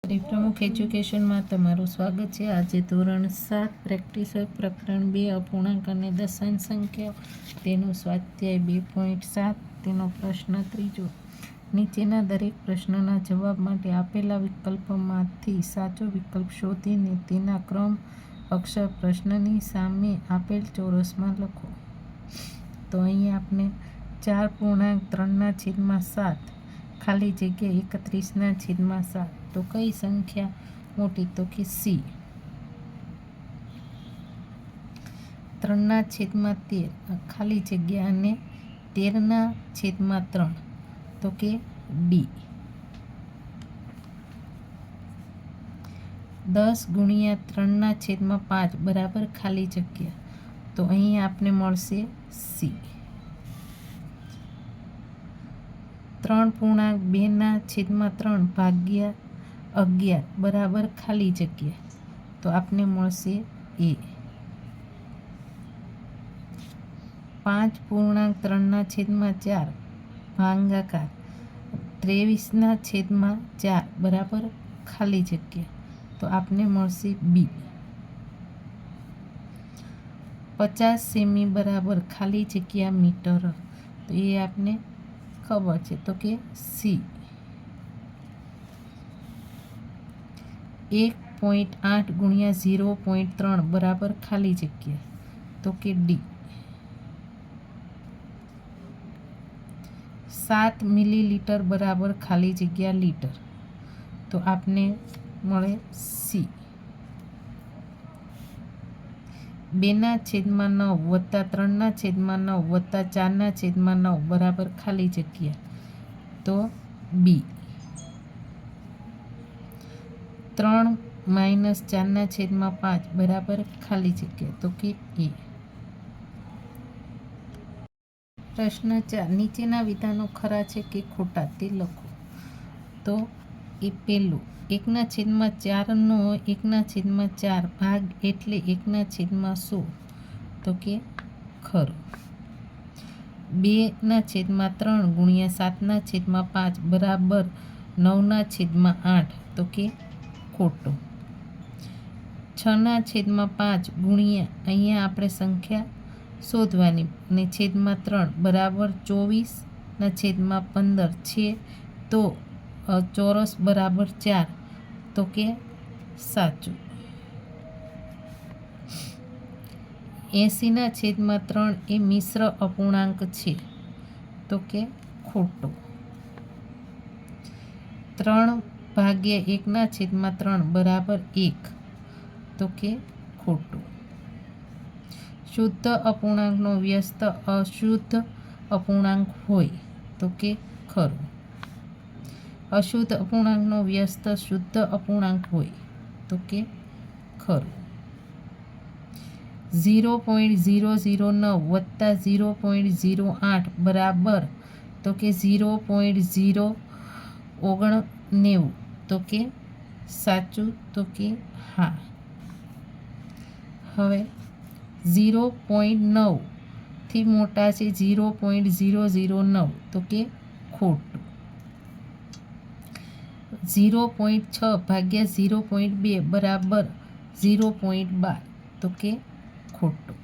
પ્રમુખ એજ્યુકેશનમાં તમારું સ્વાગત છે। આજે ધોરણ 7 પ્રેક્ટિસ પ્રકરણ 2 અપૂર્ણાંક અને દશાંશ સંખ્યાઓ તેનું સ્વાધ્યાય 2.7 તેનો પ્રશ્ન ત્રીજો। નીચેના દરેક પ્રશ્નના જવાબ માટે આપેલા વિકલ્પોમાંથી સાચો વિકલ્પ શોધીને તેના ક્રમ અક્ષર પ્રશ્નની સામે આપેલ ચોરસમાં લખો। તો અહીંયા આપણે 4.3/7 ખાલી જગ્યા 31/7 તો કઈ સંખ્યા મોટી? તો કે સી। 3/13 ખાલી જગ્યા અને 13/3 તો કે ડી। 10 × 3/5 બરાબર ખાલી જગ્યા તો અહીં આપને મળશે સી। 3.2/3 ભાગ્યા 11 બરાબર ખાલી જગ્યા તો આપને મળશે એ। 5.3/4 ભાગાકાર 23/4 બરાબર ખાલી જગ્યા તો આપને મળશે બી। 50 સેમી બરાબર ખાલી જગ્યા મીટર તો એ આપને ખબર છે તો કે સી। 1.8 × 0.3 બરાબર ખાલી જગ્યા તો કે ડી। 7 મિલીલીટર બરાબર ખાલી જગ્યા લીટર તો આપને મળે સી। 2/9 + 3/9 + 4/9 બરાબર ખાલી જગ્યા તો બી। 3 - 4/5 બરાબર ખાલી જગ્યા તો કે એ। પ્રશ્ન 4 નીચેના વિધાનો ખરા છે કે ખોટા તે લખો। તો એ પહેલું 1/4 નો 1/4 ભાગ એટલે 1/100 તો કે ખરું। 2/3 × 7/5 બરાબર 9/8 તો કે ખોટું। 6/5 ગુણ્યા અહીંયા આપણે સંખ્યા શોધવાની અને છેદમાં 3 બરાબર 24/15 છે તો ચોરસ બરાબર 4 તો કે સાચું। 80/3 એ મિશ્ર અપૂર્ણાંક છે તો કે ખોટું। 3/1/3 બરાબર 1 તો કે ખોટું। શુદ્ધ અપૂર્ણાંકનો વ્યસ્ત અશુદ્ધ અપૂર્ણાંક હોય તો કે ખરું। અશુદ્ધ અપૂર્ણાંકનો વ્યસ્ત શુદ્ધ અપૂર્ણાંક હોય તો કે ખરું। 0.009 + 0.08 બરાબર તો કે 0.099 તો કે સાચું તો કે હા। હવે 0.9 થી મોટા છે 0.009 તો કે ખોટું। 0.6 ભાગ્યા 0.2 બરાબર 0.12 તો કે ખોટું।